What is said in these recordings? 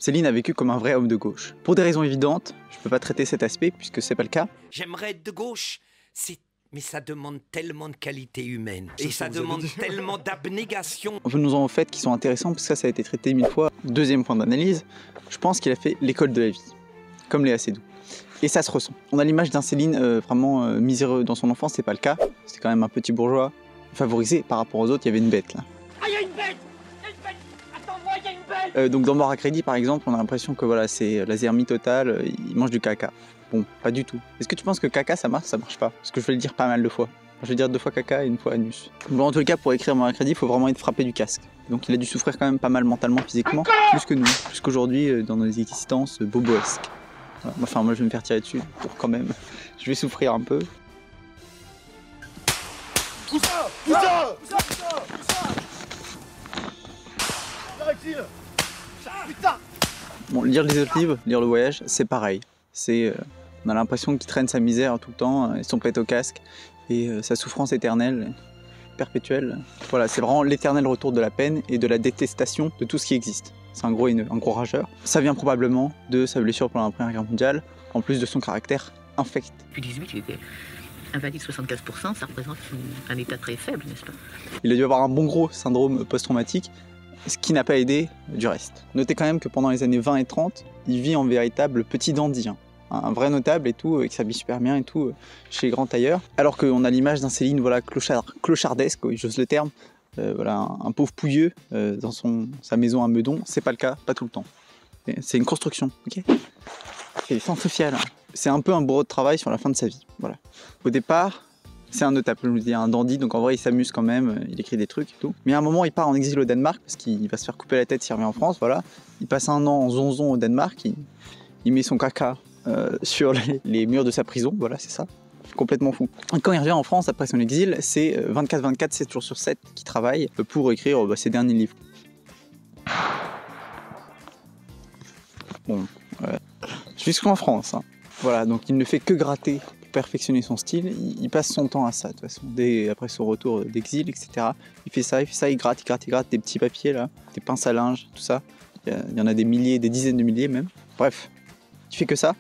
Céline a vécu comme un vrai homme de gauche. Pour des raisons évidentes, je peux pas traiter cet aspect puisque c'est pas le cas. J'aimerais être de gauche, mais ça demande tellement de qualité humaine. Et ça demande tellement d'abnégation. Venons-en aux faits qui sont intéressants parce que ça a été traité 1000 fois. Deuxième point d'analyse, je pense qu'il a fait l'école de la vie, comme Léa Seydoux. Et ça se ressent. On a l'image d'un Céline vraiment miséreux dans son enfance, c'est pas le cas. C'était quand même un petit bourgeois favorisé par rapport aux autres, il y avait une bête là. Ah, il y a une bête! Il y a une bête! Attends-moi, il y a une bête! Donc dans Mort à crédit par exemple, on a l'impression que voilà, c'est la zermie totale, il mange du caca. Bon, pas du tout. Est-ce que tu penses que caca ça marche pas? Parce que je vais le dire pas mal de fois. Je vais dire 2 fois caca et 1 fois anus. Bon, en tout cas, pour écrire Mort à crédit, il faut vraiment être frappé du casque. Donc il a dû souffrir quand même pas mal mentalement, physiquement, plus que nous, plus qu'aujourd'hui dans nos existences boboesques. Voilà. Enfin, moi je vais me faire tirer dessus pour quand même. Je vais souffrir un peu. Bon, lire les autres livres, lire Le Voyage, c'est pareil. On a l'impression qu'il traîne sa misère tout le temps, et son pète au casque, et sa souffrance éternelle, perpétuelle. Voilà, c'est vraiment l'éternel retour de la peine et de la détestation de tout ce qui existe. C'est un gros rageur. Ça vient probablement de sa blessure pendant la Première Guerre mondiale, en plus de son caractère infect. Depuis 18, il était invalide 75%, ça représente un état très faible, n'est-ce pas? Il a dû avoir un bon gros syndrome post-traumatique, ce qui n'a pas aidé du reste. Notez quand même que pendant les années 20 et 30, il vit en véritable petit dandy, hein. Un vrai notable et tout, qui s'habille super bien et tout, chez les grands tailleurs. Alors qu'on a l'image d'un Céline voilà, clochardesque, oui, j'ose le terme, voilà, un pauvre pouilleux dans sa maison à Meudon. C'est pas le cas, pas tout le temps. C'est une construction, ok? C'est centrifugal. C'est un peu un bourreau de travail sur la fin de sa vie. Voilà. Au départ, c'est un notable, je vous dis, un dandy, donc en vrai il s'amuse quand même, il écrit des trucs et tout. Mais à un moment il part en exil au Danemark parce qu'il va se faire couper la tête s'il revient en France, voilà. Il passe 1 an en zonzon au Danemark, il met son caca sur les murs de sa prison, voilà, c'est ça. Complètement fou. Quand il revient en France après son exil, c'est 24/24, 7 jours sur 7 qu'il travaille pour écrire ses derniers livres. Bon, jusqu'en France, hein. Voilà, donc il ne fait que gratter pour perfectionner son style, il passe son temps à ça, de toute façon, après son retour d'exil, etc. Il fait ça, il gratte des petits papiers là, des pinces à linge, tout ça. Il y en a des milliers, des dizaines de milliers même. Bref, il fait que ça.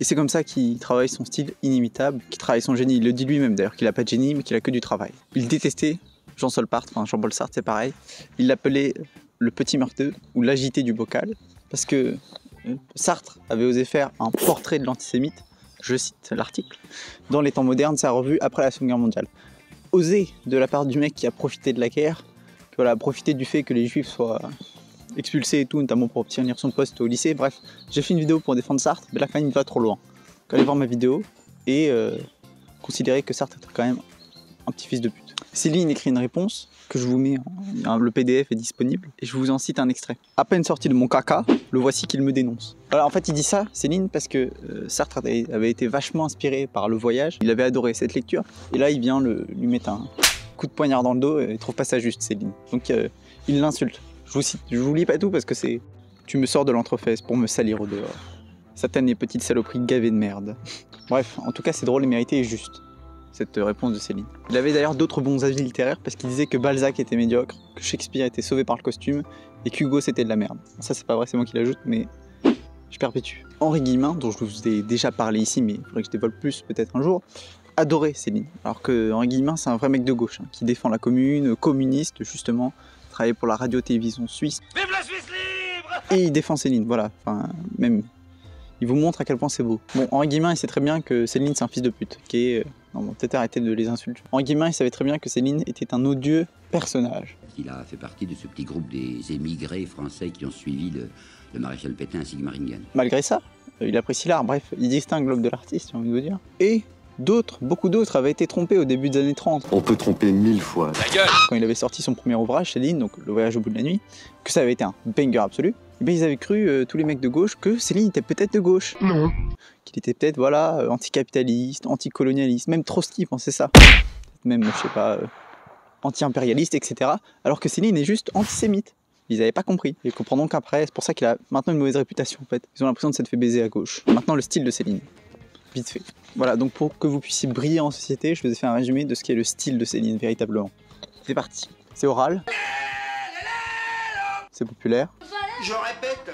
Et c'est comme ça qu'il travaille son style inimitable, qu'il travaille son génie. Il le dit lui-même d'ailleurs, qu'il n'a pas de génie, mais qu'il a que du travail. Il détestait Jean-Paul Sartre, c'est pareil. Il l'appelait le petit meurteux ou l'agité du bocal, parce que Sartre avait osé faire un portrait de l'antisémite, je cite l'article, dans les temps modernes, sa revue après la Seconde Guerre mondiale. Osé de la part du mec qui a profité de la guerre, qui a profité du fait que les juifs soient expulsé et tout, notamment pour obtenir son poste au lycée. Bref, j'ai fait une vidéo pour défendre Sartre, mais là quand même il va trop loin. Donc, allez voir ma vidéo et considérez que Sartre est quand même un petit fils de pute. Céline écrit une réponse que je vous mets, le PDF est disponible, et je vous en cite un extrait. À peine sorti de mon caca, le voici qu'il me dénonce. Alors en fait il dit ça, Céline, parce que Sartre avait été vachement inspiré par Le Voyage, il avait adoré cette lecture, et là il vient lui mettre un coup de poignard dans le dos, et il trouve pas ça juste, Céline. Donc il l'insulte. Je vous lis pas tout parce que c'est... Tu me sors de l'entrefesse pour me salir au dehors. Satanée petite saloperie gavée de merde. Bref, en tout cas c'est drôle et mérité et juste, cette réponse de Céline. Il avait d'ailleurs d'autres bons avis littéraires parce qu'il disait que Balzac était médiocre, que Shakespeare était sauvé par le costume et qu'Hugo c'était de la merde. Ça c'est pas vrai, c'est moi qui l'ajoute, mais je perpétue. Henri Guillemin, dont je vous ai déjà parlé ici, mais il faudrait que je développe plus peut-être un jour, adorait Céline. Alors que Henri Guillemin c'est un vrai mec de gauche, hein, qui défend la commune, communiste justement, travaille pour la radio-télévision suisse. Vive la Suisse libre! Et il défend Céline, voilà. Enfin, même, il vous montre à quel point c'est beau. Bon, Henri Guillemin, il sait très bien que Céline, c'est un fils de pute. Non, bon, peut-être arrêter de les insulter. Henri Guillemin, il savait très bien que Céline était un odieux personnage. Il a fait partie de ce petit groupe des émigrés français qui ont suivi le maréchal Pétain ainsi que Maringuen. Malgré ça, il apprécie l'art. Bref, il distingue l'homme de l'artiste, j'ai envie de vous dire. Et beaucoup d'autres avaient été trompés au début des années 30. On peut tromper 1000 fois. Ta gueule! Quand il avait sorti son premier ouvrage, Céline, donc Le Voyage au bout de la nuit, que ça avait été un banger absolu, et bien ils avaient cru, tous les mecs de gauche, que Céline était peut-être de gauche. Non. Qu'il était peut-être, voilà, anticapitaliste, anticolonialiste, même Trotsky pensait ça. Même, je sais pas, anti-impérialiste, etc. Alors que Céline est juste antisémite. Ils n'avaient pas compris. Ils comprendront qu'après, c'est pour ça qu'il a maintenant une mauvaise réputation en fait. Ils ont l'impression de s'être fait baiser à gauche. Maintenant le style de Céline. Vite fait. Voilà, donc pour que vous puissiez briller en société, je vous ai fait un résumé de ce qu'est le style de Céline, véritablement. C'est parti. C'est oral. C'est populaire. Je répète,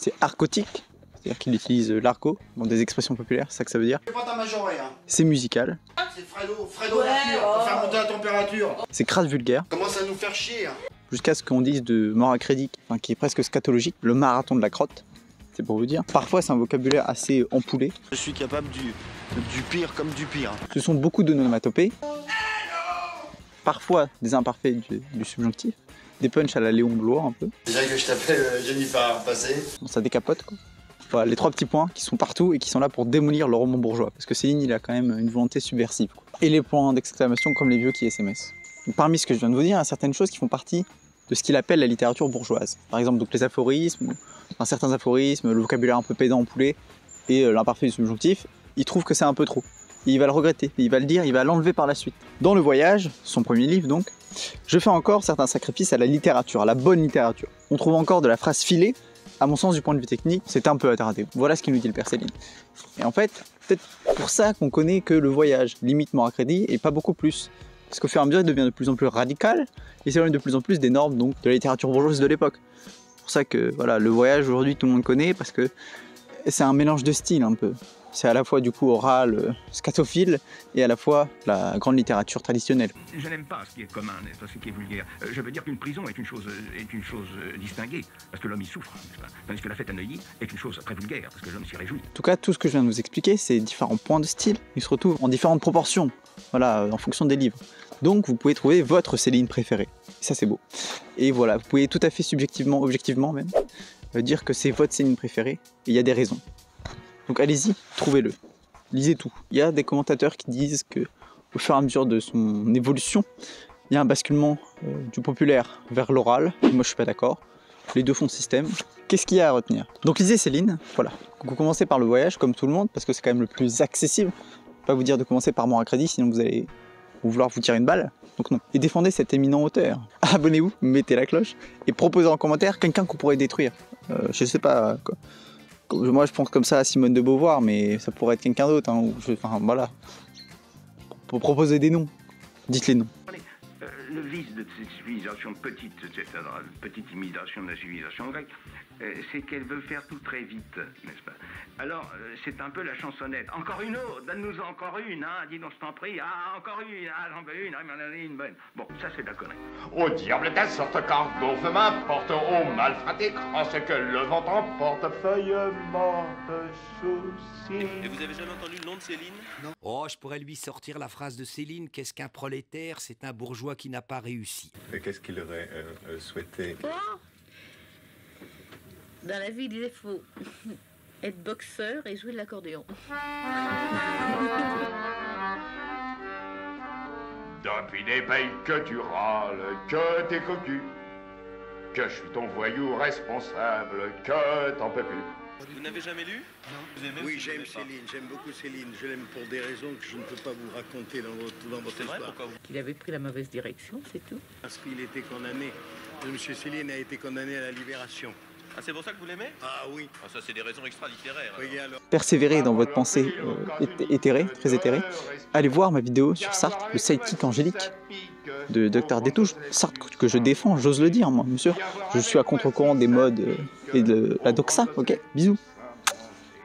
c'est argotique, c'est-à-dire qu'il utilise l'argot dans des expressions populaires, c'est ça que ça veut dire. C'est pas ta majorée, hein. C'est musical. C'est Fredo Mercure, pour faire monter la température. C'est crade vulgaire. Commence à nous faire chier. Hein. Jusqu'à ce qu'on dise de mort à crédit, enfin, qui est presque scatologique, le marathon de la crotte. C'est pour vous dire. Parfois, c'est un vocabulaire assez empoulé. Je suis capable du pire comme du pire. Ce sont beaucoup d'onomatopées. Parfois, des imparfaits du subjonctif. Des punchs à la Léon Blois un peu. Déjà que je t'appelle Jennifer passé. Bon, ça décapote quoi. Voilà, les 3 petits points qui sont partout et qui sont là pour démolir le roman bourgeois. Parce que Céline, il a quand même une volonté subversive. Quoi. Et les points d'exclamation comme les vieux qui SMS. Donc, parmi ce que je viens de vous dire, il y a certaines choses qui font partie de ce qu'il appelle la littérature bourgeoise. Par exemple, donc, les aphorismes, enfin, certains aphorismes, le vocabulaire un peu pédant empoulé et l'imparfait du subjonctif, il trouve que c'est un peu trop. Et il va le regretter, il va le dire, il va l'enlever par la suite. Dans Le Voyage, son premier livre donc, je fais encore certains sacrifices à la littérature, à la bonne littérature. On trouve encore de la phrase filée, à mon sens du point de vue technique, c'est un peu attardé. Voilà ce qu'il nous dit le père Céline. Et en fait, peut-être pour ça qu'on connaît que Le Voyage, limite mort à crédit, et pas beaucoup plus. Parce qu'au fur et à mesure, il devient de plus en plus radical, et s'éloigne de plus en plus des normes donc, de la littérature bourgeoise de l'époque. C'est pour ça que voilà, Le Voyage aujourd'hui tout le monde connaît, parce que c'est un mélange de styles un peu. C'est à la fois du coup oral, scatophile, et à la fois la grande littérature traditionnelle. Je n'aime pas ce qui est commun, n'est-ce pas, ce qui est vulgaire. Je veux dire qu'une prison est une chose distinguée, parce que l'homme y souffre, n'est-ce pas, tandis que la fête à Neuilly est une chose très vulgaire, parce que l'homme s'y réjouit. En tout cas, tout ce que je viens de vous expliquer, c'est différents points de style. Ils se retrouvent en différentes proportions, voilà, en fonction des livres. Donc vous pouvez trouver votre Céline préférée. Et ça c'est beau. Et voilà, vous pouvez tout à fait subjectivement, objectivement même, dire que c'est votre Céline préférée, et il y a des raisons. Donc allez-y, trouvez-le. Lisez tout. Il y a des commentateurs qui disent que au fur et à mesure de son évolution, il y a un basculement du populaire vers l'oral. Moi je suis pas d'accord. Les deux font système. Qu'est-ce qu'il y a à retenir? Donc lisez Céline, voilà. Vous commencez par Le Voyage comme tout le monde, parce que c'est quand même le plus accessible. Je vais pas vous dire de commencer par Mort à crédit, sinon vous allez vouloir vous tirer une balle. Donc non. Et défendez cet éminent auteur. Abonnez-vous, mettez la cloche, et proposez en commentaire quelqu'un qu'on pourrait détruire. Je sais pas quoi. Moi je pense comme ça à Simone de Beauvoir, mais ça pourrait être quelqu'un d'autre, hein, enfin voilà. Pour proposer des noms, dites les noms. Le vice de cette civilisation petite, petite imitation de la civilisation grecque, c'est qu'elle veut faire tout très vite, n'est-ce pas? Alors, c'est un peu la chansonnette. Encore une autre, donne-nous encore une, hein, dis donc, je t'en prie. Ah, encore une, ah, j'en veux une, ah, m'en donne une bonne. Bon, ça, c'est de la connerie. Au diable ta sorte cargo, feu m'importe, au mal fraté, crosse que le vent emporte, feuille morte, souci. Et vous avez jamais entendu le nom de Céline? Non. Oh, je pourrais lui sortir la phrase de Céline. Qu'est-ce qu'un prolétaire? C'est un bourgeois qui n'a pas réussi. Et qu'est-ce qu'il aurait souhaité? Dans la vie, il faut être boxeur et jouer de l'accordéon. Depuis des pays que tu râles, que t'es cocu, que je suis ton voyou responsable, que t'en peux plus. Vous n'avez jamais lu? Non. Oui, j'aime Céline, j'aime beaucoup Céline. Je l'aime pour des raisons que je ne peux pas vous raconter dans votre histoire. Il avait pris la mauvaise direction, c'est tout. Parce qu'il était condamné. Monsieur Céline a été condamné à la libération. Ah, c'est pour ça que vous l'aimez? Ah oui. Ah, ça, c'est des raisons extra-littéraires. Oui, alors. Persévérez dans votre pensée éthérée, très éthérée. Allez voir ma vidéo sur Sartre, le sidekick angélique de Dr Détouche. Sartre que je défends, j'ose le dire moi, monsieur. Je suis à contre-courant des modes et de la doxa, ok? Bisous.